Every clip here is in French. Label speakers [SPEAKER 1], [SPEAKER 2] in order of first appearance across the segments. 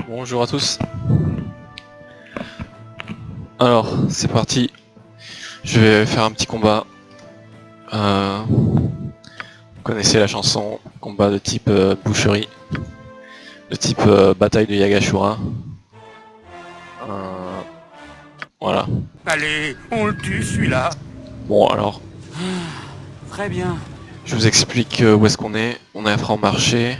[SPEAKER 1] Bonjour à tous. Alors, c'est parti. Je vais faire un petit combat. Vous connaissez la chanson, combat de type boucherie, de type bataille de Yagashura. Voilà.
[SPEAKER 2] Allez, on le tue celui-là.
[SPEAKER 1] Bon alors,
[SPEAKER 3] Très bien.
[SPEAKER 1] je vous explique où est-ce qu'on est. On est à Franc-Marché.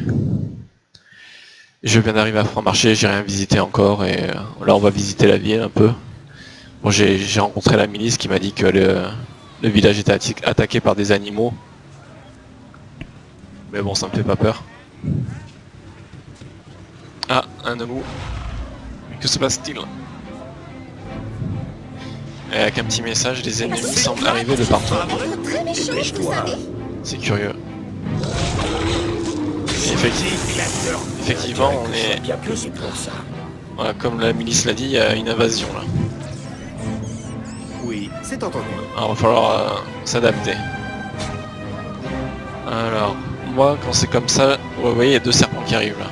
[SPEAKER 1] Je viens d'arriver à Franc-Marché, j'ai rien visité encore et là on va visiter la ville un peu. Bon, j'ai rencontré la milice qui m'a dit que le village était attaqué par des animaux. Mais bon, ça me fait pas peur. Ah, un de nous. Que se passe-t-il? Et avec un petit message, les ennemis semblent arriver de partout.
[SPEAKER 4] Très méchant, vous savez.
[SPEAKER 1] C'est curieux. Effectivement, on est...
[SPEAKER 2] Bien plus pour ça.
[SPEAKER 1] Voilà, comme la milice l'a dit, il y a une invasion là.
[SPEAKER 2] Oui, c'est entendu.
[SPEAKER 1] Alors, il va falloir s'adapter. Alors, moi, quand c'est comme ça, vous voyez, il y a deux serpents qui arrivent là.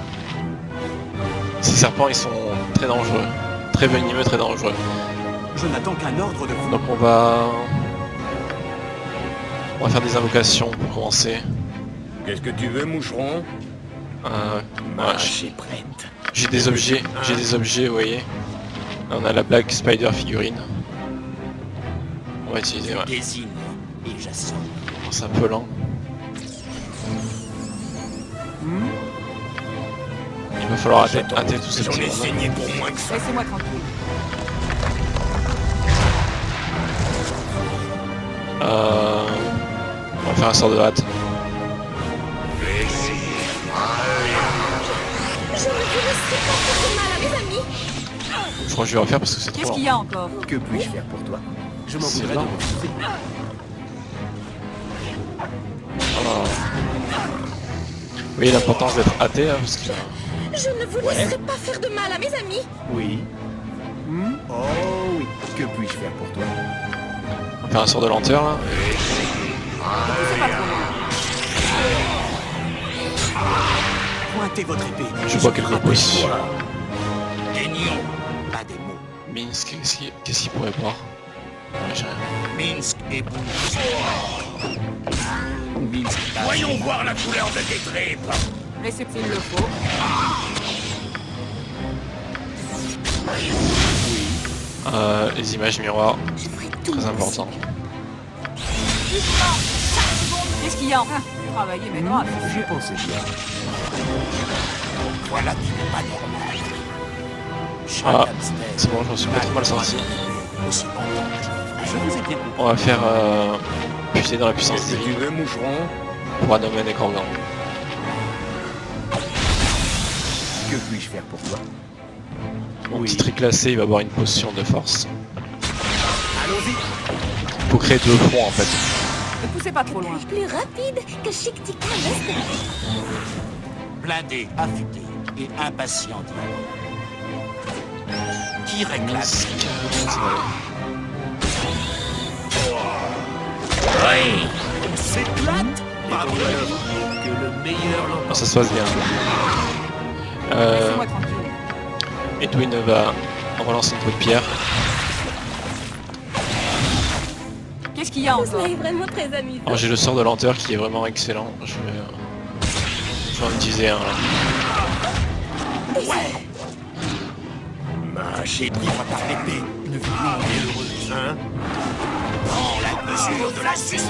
[SPEAKER 1] Ces serpents, ils sont très dangereux. Très venimeux, très dangereux.
[SPEAKER 3] Je n'attends qu'un ordre de vous.
[SPEAKER 1] Donc on va faire des invocations pour commencer.
[SPEAKER 2] Qu'est-ce que tu veux, moucheron?
[SPEAKER 1] Voilà,
[SPEAKER 2] J'ai prête.
[SPEAKER 1] j'ai des objets, vous voyez. Là, on a la Black Spider figurine. On va utiliser, ouais.
[SPEAKER 2] Désigne et j'assomme.
[SPEAKER 1] C'est un peu lent. Il va falloir hâter tous ces
[SPEAKER 2] J'en
[SPEAKER 1] petits
[SPEAKER 2] ai
[SPEAKER 1] mondes.
[SPEAKER 2] saigné pour moins que ça.
[SPEAKER 3] Laissez-moi tranquille.
[SPEAKER 1] On va faire un sort de hâte.
[SPEAKER 4] Je ne vous laisserai pas faire de mal à mes amis.
[SPEAKER 1] Je crois que je vais refaire parce que c'est trop
[SPEAKER 3] Qu'est-ce
[SPEAKER 1] lent.
[SPEAKER 3] qu'il y a encore?
[SPEAKER 2] Que puis-je faire pour toi? Je m'en
[SPEAKER 1] C'est
[SPEAKER 2] voudrais de
[SPEAKER 1] lent.
[SPEAKER 2] refuser.
[SPEAKER 1] Vous voyez l'importance d'être hâté hein, parce que
[SPEAKER 4] Je ne vous laisserai pas faire de mal à mes amis.
[SPEAKER 2] Oui. Oh oui. Que puis-je faire pour toi?
[SPEAKER 1] on va faire un sort de lenteur là.
[SPEAKER 3] C'est pas trop loin. Pointez votre épée.
[SPEAKER 1] Je vois quelque chose.
[SPEAKER 2] Daignons. Pas des mots.
[SPEAKER 1] Minsk, qu'est-ce qu'il pourrait boire? Ouais, j'ai rien.
[SPEAKER 2] Minsk et bout. Minsk. Voyons voir la couleur de tes tripes.
[SPEAKER 3] Laissez s'il le faut.
[SPEAKER 1] Les images miroirs,
[SPEAKER 4] Je ferai tout.
[SPEAKER 1] très important.
[SPEAKER 3] Qu'est-ce qu'il y a enfin? Travaillez maintenant.
[SPEAKER 2] J'y pensais bien. Voilà qui n'est pas normal.
[SPEAKER 1] Ah,
[SPEAKER 2] Chaque
[SPEAKER 1] c'est bon, je m'en suis pas trop mal sorti.
[SPEAKER 2] Aussi longtemps que je
[SPEAKER 3] Je vous ai bien compris.
[SPEAKER 1] On va faire puiser dans la puissance
[SPEAKER 2] Qu'est-ce que tu
[SPEAKER 1] divine
[SPEAKER 2] veux, moucheron?
[SPEAKER 1] pour Anomen et Korgan.
[SPEAKER 2] Que puis-je faire pour toi?
[SPEAKER 1] Mon petit trick classé, il va avoir une potion de force.
[SPEAKER 2] Allons-y.
[SPEAKER 1] Pour créer deux fronts en fait.
[SPEAKER 3] Ne poussez pas trop loin.
[SPEAKER 4] Plus rapide que Chic Tika l'espérait.
[SPEAKER 2] Blindé, affûté et impatient. Qui réclame? Oui. On s'éclate. Pas de que le meilleur l'emporte.
[SPEAKER 1] Ça se passe bien.
[SPEAKER 3] Laissez-moi tranquille.
[SPEAKER 1] Edwin va relancer une peau de pierre.
[SPEAKER 3] Qu'est-ce qu'il y a encore?
[SPEAKER 4] Cela est vraiment très amusant.
[SPEAKER 1] Alors j'ai le sort de lenteur qui est vraiment excellent. Je vais en utiliser un là.
[SPEAKER 2] Ouais. J'ai pris par l'épée. Ne vous heureux, hein? Dans la mesure de la justice.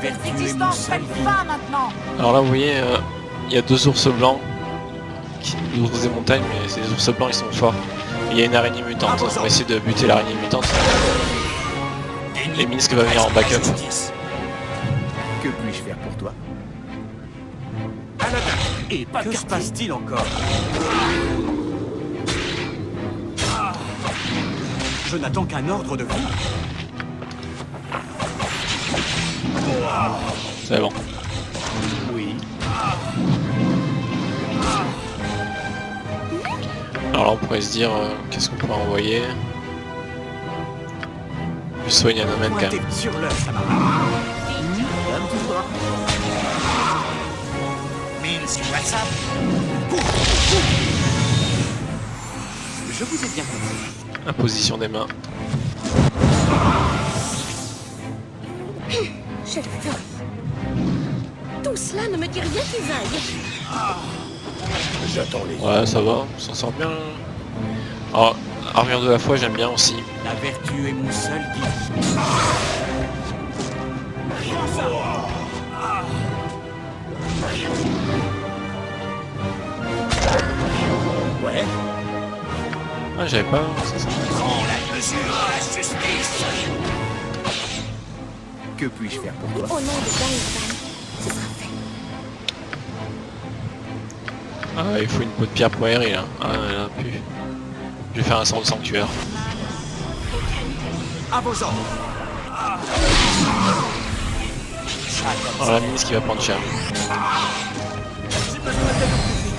[SPEAKER 3] Votre existence prenne fin maintenant.
[SPEAKER 1] Alors là vous voyez, il y a deux ours blancs. Deux ours des montagnes, mais ces ours blancs ils sont forts. Il y a une araignée mutante. On va essayer de buter l'araignée mutante. Et Minsk va venir en backup.
[SPEAKER 2] Que puis-je faire pour toi? Et pas
[SPEAKER 3] Que se passe-t-il encore? Je n'attends qu'un ordre de vous.
[SPEAKER 1] C'est bon.
[SPEAKER 2] Oui.
[SPEAKER 1] Alors là on pourrait se dire, qu'est-ce qu'on pourrait envoyer? Je soigne Anomen quand
[SPEAKER 3] Pointez
[SPEAKER 1] même.
[SPEAKER 3] sur l'heure, camarade.
[SPEAKER 2] Dame tout droit. Minsk, WhatsApp.
[SPEAKER 3] Je vous ai bien compris.
[SPEAKER 1] Imposition des mains.
[SPEAKER 4] Je le ferai. Tout cela ne me dit rien qui vaille.
[SPEAKER 2] J'attends les...
[SPEAKER 1] Ouais, ça va, on s'en sort bien. Alors, armure de la foi, j'aime bien aussi.
[SPEAKER 3] La vertu est mon seul guide.
[SPEAKER 2] Ouais.
[SPEAKER 1] Ah, j'avais pas... ça.
[SPEAKER 2] Prends la mesure de la justice.
[SPEAKER 3] Que puis-je faire pour toi?
[SPEAKER 4] Au nom de Gaëtan, ce sera fait.
[SPEAKER 1] Ah, il faut une peau de pierre pour aérer là. Ah, elle a plus. Je vais faire un sort de sanctuaire.
[SPEAKER 3] À vos ordres.
[SPEAKER 1] Alors la ministre qui va prendre cher.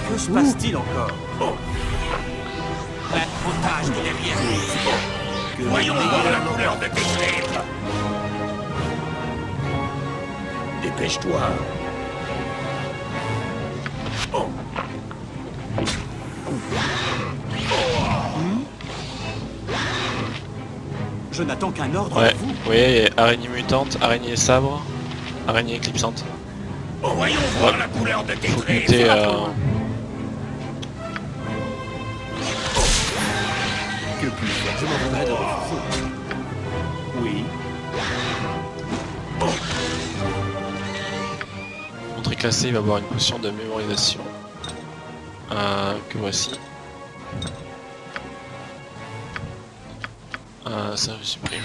[SPEAKER 3] Que se passe-t-il encore?
[SPEAKER 2] Otage de derrière. Voyons voir la couleur de tes tripes. Dépêche-toi.
[SPEAKER 3] Je n'attends qu'un ordre
[SPEAKER 1] Ouais,
[SPEAKER 3] de vous.
[SPEAKER 1] vous voyez, araignée mutante, araignée sabre, araignée éclipsante.
[SPEAKER 2] Voyons voir la couleur de tes
[SPEAKER 1] Faut
[SPEAKER 2] tripes.
[SPEAKER 1] buter
[SPEAKER 3] Que puis-je faire? Je m'en voudrais de refuser. Oui.
[SPEAKER 1] Entrée classée, il va avoir une potion de mémorisation. Que voici. Ça je supprime.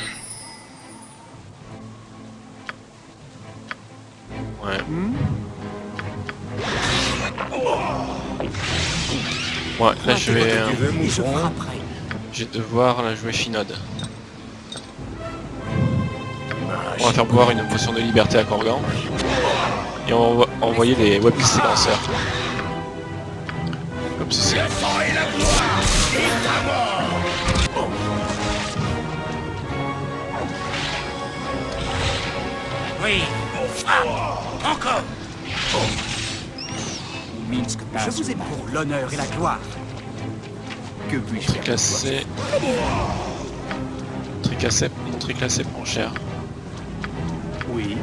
[SPEAKER 1] Ouais. Ouais, là je vais
[SPEAKER 3] Et je frapperai.
[SPEAKER 1] devoir la jouer Finode. On va faire boire une potion de liberté à Corgan. Et on va envoyer des web séquenceurs. Comme ceci.
[SPEAKER 2] Le sang et la gloire est ta mort. Oui. Encore.
[SPEAKER 3] Minsk, je vous ai pour l'honneur et la gloire. Que puis-je faire?
[SPEAKER 1] Tricassé. Tricassé prend cher.
[SPEAKER 3] Oui.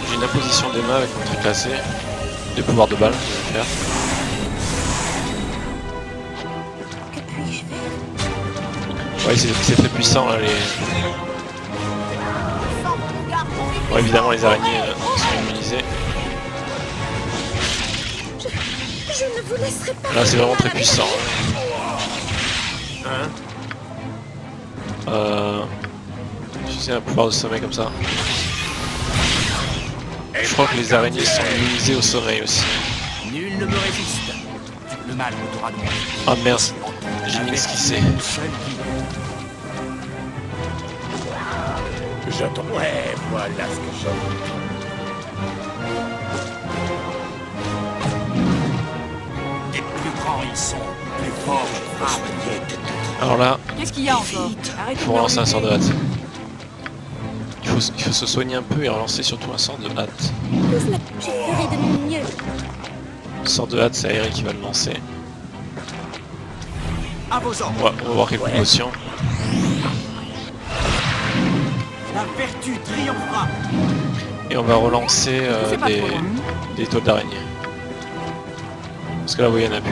[SPEAKER 1] J'ai une imposition des mains avec mon tricassé. De pouvoir de balle, je vais le faire.
[SPEAKER 4] Que puis-je faire?
[SPEAKER 1] Ouais, c'est très puissant là, les... Bon, évidemment les araignées sont immunisées.
[SPEAKER 4] Je ne vous laisserai pas.
[SPEAKER 1] Là c'est
[SPEAKER 4] faire
[SPEAKER 1] vraiment
[SPEAKER 4] de
[SPEAKER 1] très
[SPEAKER 4] mal à mes
[SPEAKER 1] puissant.
[SPEAKER 2] Hein?
[SPEAKER 1] Tu sais, un pouvoir de sommeil comme ça. Je crois que les araignées sont immunisées au sommeil aussi.
[SPEAKER 3] Nul ne me résiste. Le mal me t'aura demandé.
[SPEAKER 1] Ah merde, j'ai mis ce qui c'est.
[SPEAKER 3] Mon seul guide.
[SPEAKER 2] J'attends. Ouais, voilà ce que j'aime. Des plus grands ils sont, plus forts je frappe.
[SPEAKER 1] Alors là,
[SPEAKER 5] Qu'est-ce qu'il y a encore?
[SPEAKER 1] il
[SPEAKER 5] Arrêtez
[SPEAKER 1] faut
[SPEAKER 5] de
[SPEAKER 1] relancer un sort de
[SPEAKER 5] m'embêter.
[SPEAKER 1] hâte. Il faut se soigner un peu et relancer surtout un sort de hâte.
[SPEAKER 4] Pousse la... Je ferai de mon mieux.
[SPEAKER 1] Le sort de hâte, c'est Aérie qui va le lancer.
[SPEAKER 3] À vos ordres.
[SPEAKER 1] On va voir quelques potions.
[SPEAKER 3] La vertu triomphera.
[SPEAKER 1] Et on va relancer
[SPEAKER 5] C'est pas trop loin.
[SPEAKER 1] des taux d'araignée. Parce que là, oui, il n'y en a plus.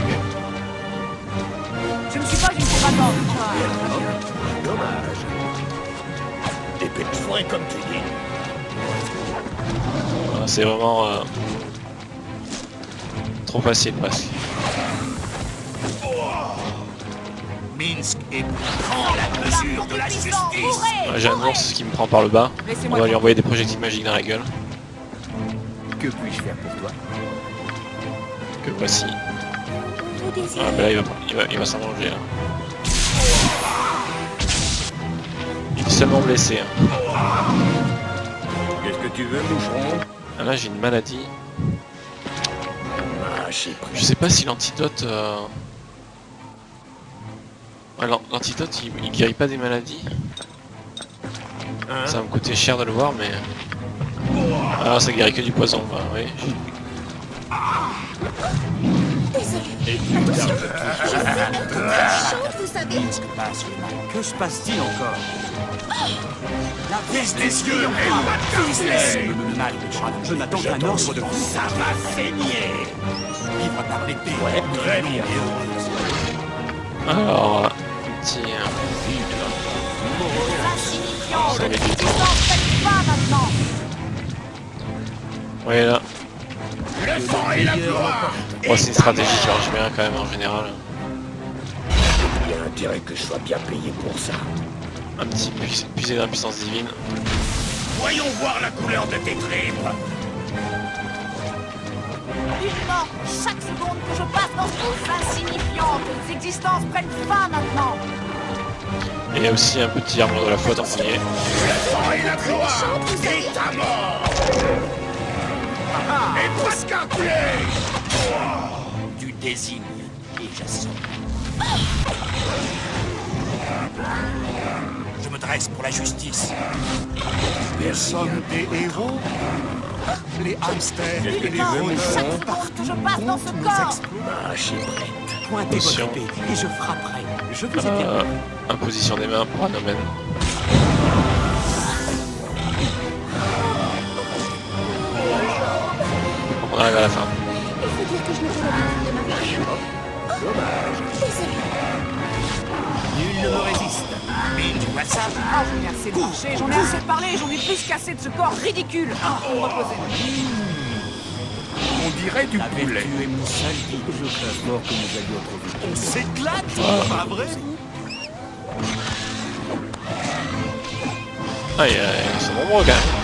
[SPEAKER 5] Je ne suis pas une combattante.
[SPEAKER 2] Dommage. Dépêche-toi comme tu dis.
[SPEAKER 1] Voilà, c'est vraiment trop facile presque.
[SPEAKER 2] Minsk et prends la mesure de la justice.
[SPEAKER 1] Ouais, j'ai un ours qui me prend par le bas. On
[SPEAKER 5] Laissez-moi
[SPEAKER 1] va lui envoyer des projectiles magiques dans la gueule.
[SPEAKER 3] Que puis-je faire pour toi?
[SPEAKER 1] Que voici.
[SPEAKER 4] Vous désirez.
[SPEAKER 1] Ah, ben là, il va s'en manger là. Il est seulement blessé. Hein.
[SPEAKER 2] Qu'est-ce que tu veux, moucheron?
[SPEAKER 1] Ah, là, j'ai une maladie.
[SPEAKER 2] Ah, j'ai pris.
[SPEAKER 1] Je sais pas si l'antidote... Ouais, l'antidote, il guérit pas des maladies.
[SPEAKER 2] Hein?
[SPEAKER 1] Ça va me coûter cher de le voir, mais... Ah, ça guérit que du poison, bah oui.
[SPEAKER 4] Désolé. Chante, vous savez.
[SPEAKER 3] Passe le mal. Que se passe-t-il encore? La
[SPEAKER 2] Fils des yeux,
[SPEAKER 3] le mal de Chan. Je n'attends qu'un ordre de vous.
[SPEAKER 2] ça va saigner.
[SPEAKER 3] Vivre par l'épée.
[SPEAKER 2] Très bien.
[SPEAKER 1] Alors, petit...
[SPEAKER 5] Insignifiant.
[SPEAKER 1] Ça
[SPEAKER 5] Les
[SPEAKER 1] met du temps.
[SPEAKER 5] résistances prennent pas maintenant.
[SPEAKER 1] Ouais, là.
[SPEAKER 2] Le sang et la gloire.
[SPEAKER 1] Bon, c'est une stratégie qui marche bien quand même en général.
[SPEAKER 2] Il y a intérêt que je sois bien payé pour ça.
[SPEAKER 1] Un petit puiser dans la puissance divine.
[SPEAKER 2] Voyons voir la couleur de tes tripes.
[SPEAKER 5] Une mort chaque seconde que je passe dans ce insignifiante. Les existences prennent fin maintenant.
[SPEAKER 1] Et il y a aussi un petit armure de la flotte en premier.
[SPEAKER 2] Le sang et la gloire. Et ta mort. Et presque inclé.
[SPEAKER 3] Du désigne et j'assume. Je me dresse pour la justice.
[SPEAKER 2] Nous sommes des héros. Les hamsters et les
[SPEAKER 5] Une mort
[SPEAKER 2] voleurs.
[SPEAKER 5] chaque seconde que je passe dans ce corps.
[SPEAKER 3] Pointez votre
[SPEAKER 1] Attention.
[SPEAKER 3] épée et je frapperai. Je vous ai bien.
[SPEAKER 1] Imposition des mains pour Anomen. On arrive à la fin.
[SPEAKER 4] Il faut dire que je n'ai pas l'habitude de marcher. Désolé.
[SPEAKER 3] Nul ne me résiste. Mais tu vois ça?
[SPEAKER 5] Ah, j'en ai assez de marcher, j'en ai assez de parler, j'en ai plus qu'assez de ce corps ridicule. Ah, on me reposer.
[SPEAKER 2] On dirait du
[SPEAKER 3] La
[SPEAKER 2] poulet.
[SPEAKER 3] vertu est mon seul guide. Je crains fort que nous allions trop vite.
[SPEAKER 2] On s'éclate, pas vrai?
[SPEAKER 1] Ah, ils sont nombreux quand même.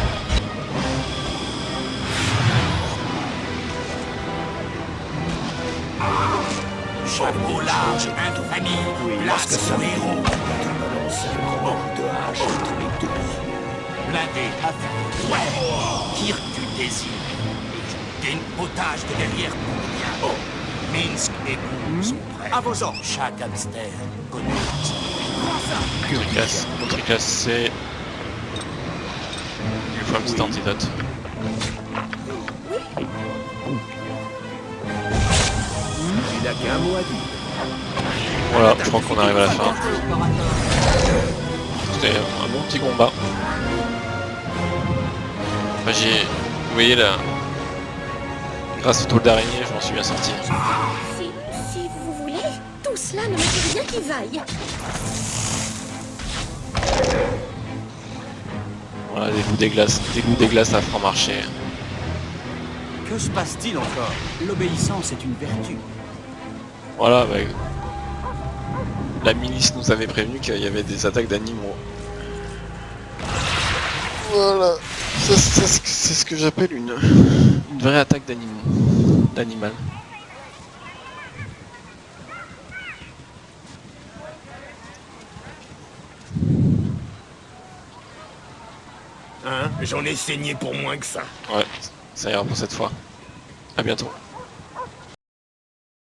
[SPEAKER 2] Chapeau large, un de famille, place son héros.
[SPEAKER 3] Blindé, affûté.
[SPEAKER 2] Ouais, tire du désir. T'es une otage de derrière pour bien. Minsk et Boom sont prêts.
[SPEAKER 3] À vos ordres.
[SPEAKER 2] Chaque hamster connaît.
[SPEAKER 1] Notre classe, c'est... Il faut un petit antidote.
[SPEAKER 2] Il n'a qu'un mot à dire.
[SPEAKER 1] Voilà, je crois qu'on arrive à la fin.
[SPEAKER 5] Corps à corps.
[SPEAKER 1] C'était un bon petit combat. Enfin, vous voyez là, grâce au tour d'araignée, je m'en suis bien sorti.
[SPEAKER 4] Si vous voulez, tout cela ne me dit rien qui vaille.
[SPEAKER 1] Voilà, des goûts des glaces à Franc-Marché.
[SPEAKER 3] Que se passe-t-il encore? L'obéissance est une vertu.
[SPEAKER 1] Voilà, bah, la milice nous avait prévenu qu'il y avait des attaques d'animaux. Voilà, c'est ce que j'appelle une vraie attaque d'animal.
[SPEAKER 2] Hein? J'en ai saigné pour moins que ça.
[SPEAKER 1] Ouais, ça ira pour cette fois. À bientôt.